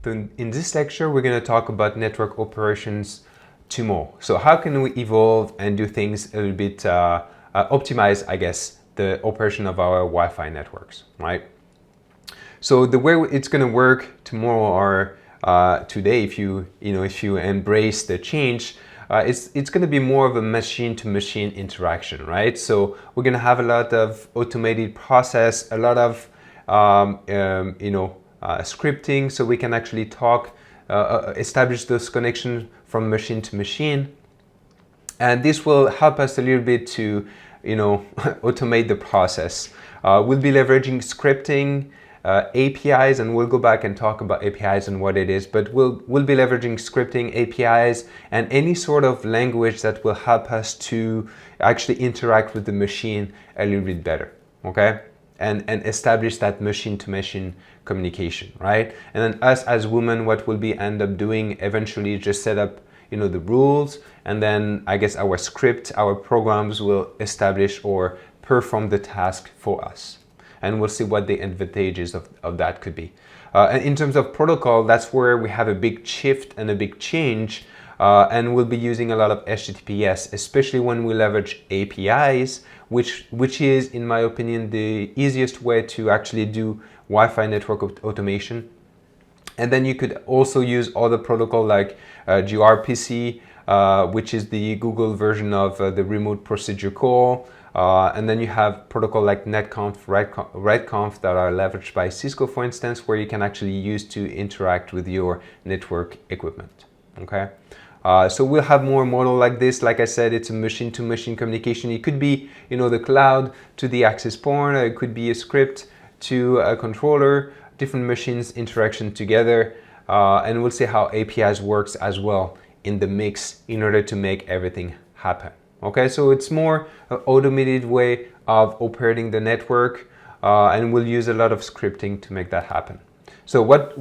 In this lecture, we're going to talk about network operations tomorrow. So how can we evolve and do things a little bit, optimize, I guess, the operation of our Wi-Fi networks, right? So the way it's going to work tomorrow or today, if you embrace the change, it's going to be more of a machine-to-machine interaction, right? So we're going to have a lot of automated process, a lot of scripting, so we can actually establish those connections from machine to machine, and this will help us a little bit to automate the process. We'll be leveraging scripting, APIs, and we'll go back and talk about APIs and what it is, but we'll be leveraging scripting, APIs, and any sort of language that will help us to actually interact with the machine a little bit better, okay? And establish that machine-to-machine communication, right? And then us as women, what we'll be end up doing eventually, just set up the rules, and then I guess our script, our programs will establish or perform the task for us. And we'll see what the advantages of that could be. And in terms of protocol, that's where we have a big shift and a big change. And we'll be using a lot of HTTPS, especially when we leverage APIs, which is, in my opinion, the easiest way to actually do Wi-Fi network automation. And then you could also use other protocol like gRPC, which is the Google version of the remote procedure call. And then you have protocol like netconf, redconf that are leveraged by Cisco, for instance, where you can actually use to interact with your network equipment, okay? So we'll have more model like this. Like I said, it's a machine-to-machine communication. It could be, the cloud to the access point. It could be a script to a controller, different machines interaction together. And we'll see how APIs works as well in the mix in order to make everything happen. Okay, so it's more an automated way of operating the network, and we'll use a lot of scripting to make that happen. So what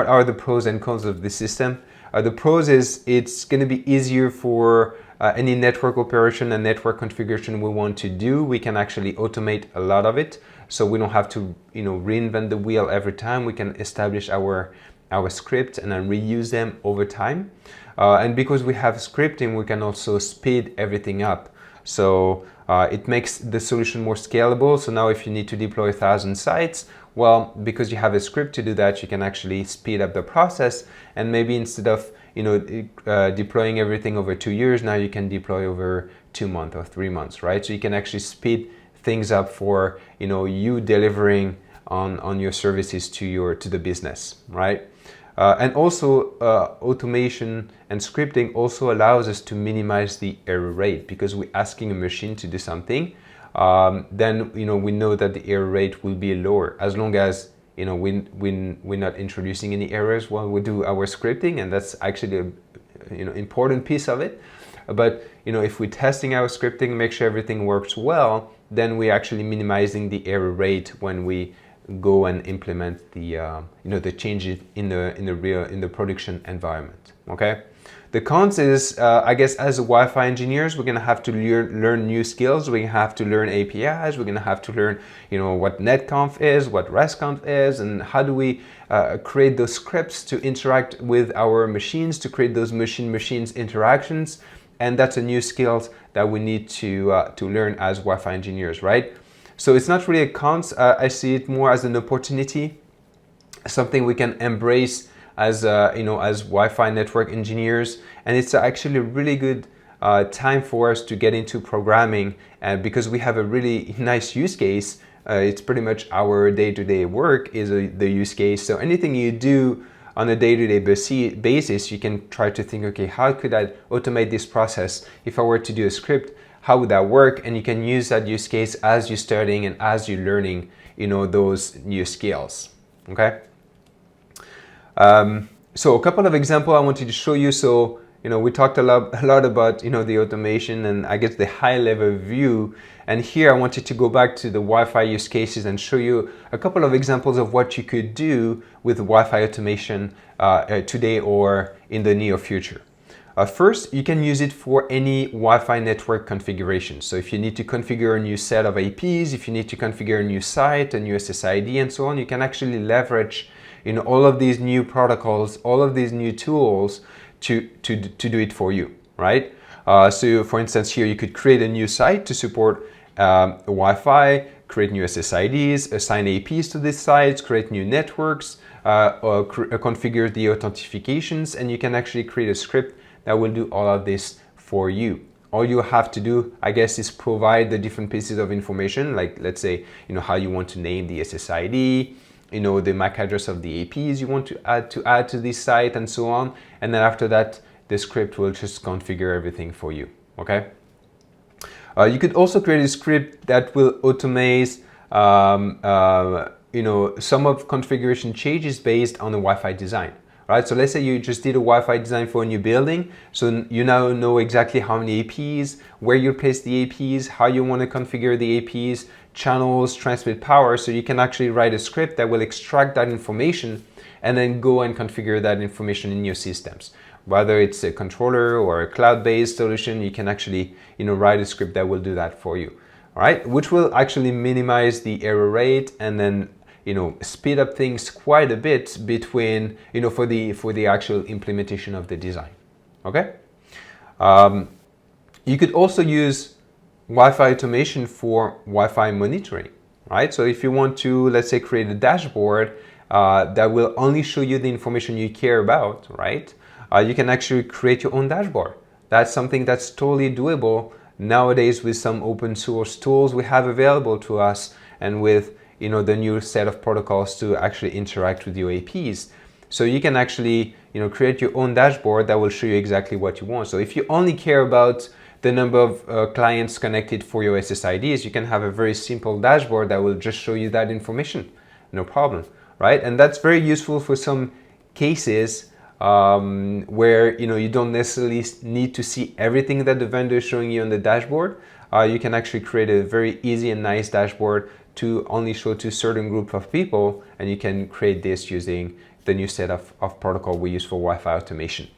are the pros and cons of this system? The pros is it's going to be easier for any network operation and network configuration we want to do. We can actually automate a lot of it, so we don't have to reinvent the wheel every time. We can establish our script and then reuse them over time. And because we have scripting, we can also speed everything up. So it makes the solution more scalable. So now if you need to deploy 1,000 sites, well, because you have a script to do that, you can actually speed up the process. And maybe instead of deploying everything over 2 years, now you can deploy over 2 months or 3 months, right? So you can actually speed things up for you delivering on your services to the business, right? And also automation and scripting also allows us to minimize the error rate, because we're asking a machine to do something. Then we know that the error rate will be lower as long as we're not introducing any errors while we do our scripting, and that's actually a important piece of it. But if we're testing our scripting, make sure everything works well, then we're actually minimizing the error rate when we go and implement the changes in the production environment. Okay. The cons is, I guess, as Wi-Fi engineers, we're gonna have to learn new skills. We're gonna have to learn APIs. We're gonna have to learn, what netconf is, what restconf is, and how do we create those scripts to interact with our machines, to create those machine-machines interactions. And that's a new skill that we need to learn as Wi-Fi engineers, right? So it's not really a cons. I see it more as an opportunity, something we can embrace as as Wi-Fi network engineers, and it's actually a really good time for us to get into programming, because we have a really nice use case. It's pretty much our day-to-day work is the use case. So anything you do on a day-to-day basis, you can try to think, okay, how could I automate this process? If I were to do a script, how would that work? And you can use that use case as you're studying and as you're learning, those new skills, okay? So a couple of examples I wanted to show you. So, we talked a lot about, the automation and I guess the high level view. And here I wanted to go back to the Wi-Fi use cases and show you a couple of examples of what you could do with Wi-Fi automation today or in the near future. First, you can use it for any Wi-Fi network configuration. So if you need to configure a new set of APs, if you need to configure a new site, a new SSID, and so on, you can actually leverage all of these new protocols, all of these new tools to do it for you, right? So for instance, here you could create a new site to support Wi-Fi, create new SSIDs, assign APs to these sites, create new networks, or configure the authentications, and you can actually create a script that will do all of this for you. All you have to do, I guess, is provide the different pieces of information, like let's say, how you want to name the SSID, the MAC address of the APs you want to add to this site, and so on. And then after that, the script will just configure everything for you, okay? You could also create a script that will automate, some of configuration changes based on the Wi-Fi design, right? So let's say you just did a Wi-Fi design for a new building. So you now know exactly how many APs, where you place the APs, how you want to configure the APs, channels, transmit power. So you can actually write a script that will extract that information and then go and configure that information in your systems. Whether it's a controller or a cloud-based solution, you can actually, write a script that will do that for you, all right? Which will actually minimize the error rate and then, speed up things quite a bit between, for the actual implementation of the design, okay? You could also use Wi-Fi automation for Wi-Fi monitoring, right? So if you want to, let's say, create a dashboard that will only show you the information you care about, right? You can actually create your own dashboard. That's something that's totally doable nowadays with some open source tools we have available to us, and with the new set of protocols to actually interact with your APs. So you can actually create your own dashboard that will show you exactly what you want. So if you only care about the number of clients connected for your SSIDs, you can have a very simple dashboard that will just show you that information, no problem, right? And that's very useful for some cases where you don't necessarily need to see everything that the vendor is showing you on the dashboard. You can actually create a very easy and nice dashboard to only show to a certain group of people, and you can create this using the new set of protocol we use for Wi-Fi automation.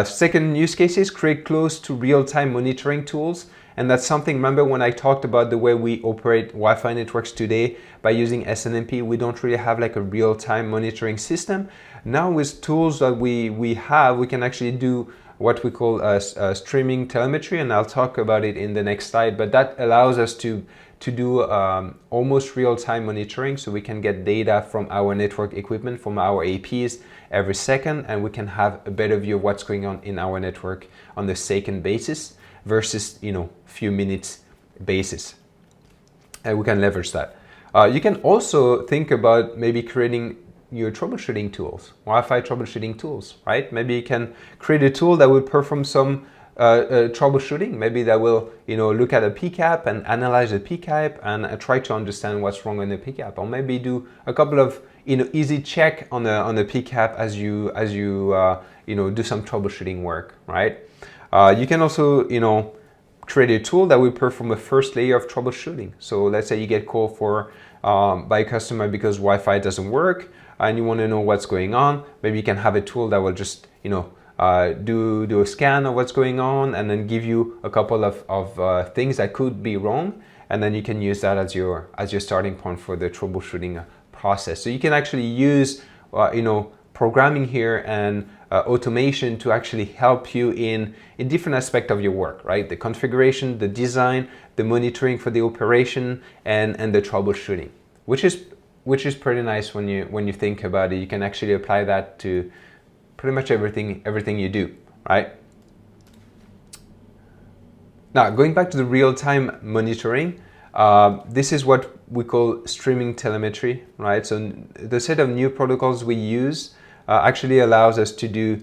Second use case is create close to real-time monitoring tools. And that's something, remember when I talked about the way we operate Wi-Fi networks today by using SNMP, we don't really have like a real-time monitoring system. Now with tools that we have, we can actually do what we call streaming telemetry, and I'll talk about it in the next slide, but that allows us to do almost real-time monitoring, so we can get data from our network equipment, from our APs every second, and we can have a better view of what's going on in our network on the second basis versus few minutes basis, and we can leverage that. You can also think about maybe creating your troubleshooting tools, Wi-Fi troubleshooting tools, right? Maybe you can create a tool that will perform some troubleshooting. Maybe that will look at a PCAP and analyze the PCAP and try to understand what's wrong in the PCAP, or maybe do a couple of easy check on the PCAP as you do some troubleshooting work, right? You can also create a tool that will perform a first layer of troubleshooting. So let's say you get called by a customer because Wi-Fi doesn't work and you want to know what's going on. Maybe you can have a tool that will just do a scan of what's going on and then give you a couple of things that could be wrong, and then you can use that as your starting point for the troubleshooting process. So you can actually use programming here and automation to actually help you in different aspects of your work, right? The configuration, the design, the monitoring for the operation, and the troubleshooting, which is pretty nice when you think about it. You can actually apply that to pretty much everything you do, right? Now, going back to the real-time monitoring, this is what we call streaming telemetry, right? So the set of new protocols we use actually allows us to do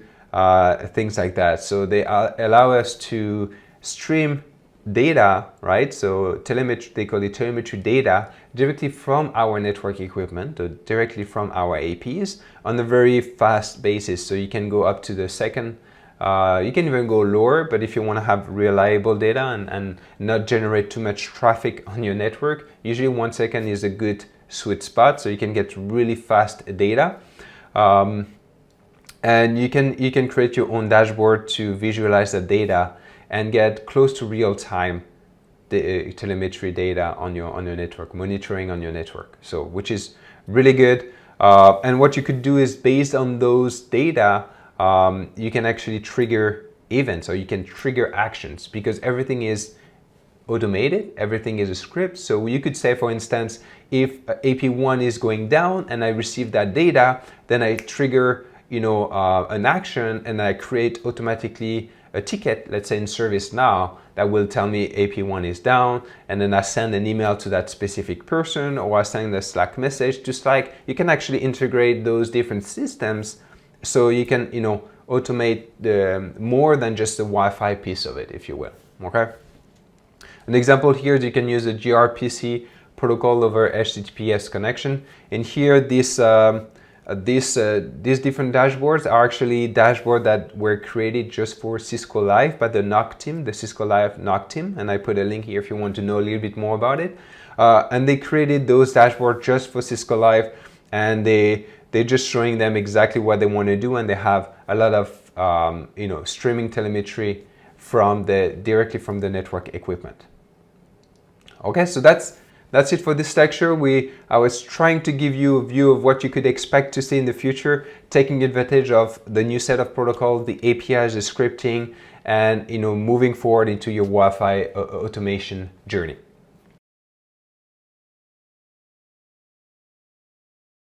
things like that. So they allow us to stream data, right? So telemetry, they call it telemetry data, directly from our network equipment, or directly from our APs on a very fast basis. So you can go up to the second, you can even go lower, but if you want to have reliable data and not generate too much traffic on your network, usually 1 second is a good sweet spot, so you can get really fast data. And you can create your own dashboard to visualize the data and get close to real-time telemetry data on your network, monitoring on your network. So which is really good. And what you could do is based on those data, you can actually trigger events or you can trigger actions because everything is automated, everything is a script. So you could say, for instance, if AP1 is going down and I receive that data, then I trigger, an action and I create automatically a ticket, let's say in ServiceNow, that will tell me AP1 is down, and then I send an email to that specific person or I send a Slack message to Slack. You can actually integrate those different systems so you can, automate more than just the Wi-Fi piece of it, if you will, okay? An example here is you can use a gRPC protocol over HTTPS connection. And here, these different dashboards are actually dashboards that were created just for Cisco Live by the NOC team, the Cisco Live NOC team. And I put a link here if you want to know a little bit more about it. And they created those dashboards just for Cisco Live, and they're just showing them exactly what they want to do. And they have a lot of streaming telemetry directly from the network equipment. Okay, so that's it for this lecture. I was trying to give you a view of what you could expect to see in the future, taking advantage of the new set of protocols, the APIs, the scripting, and moving forward into your Wi-Fi automation journey.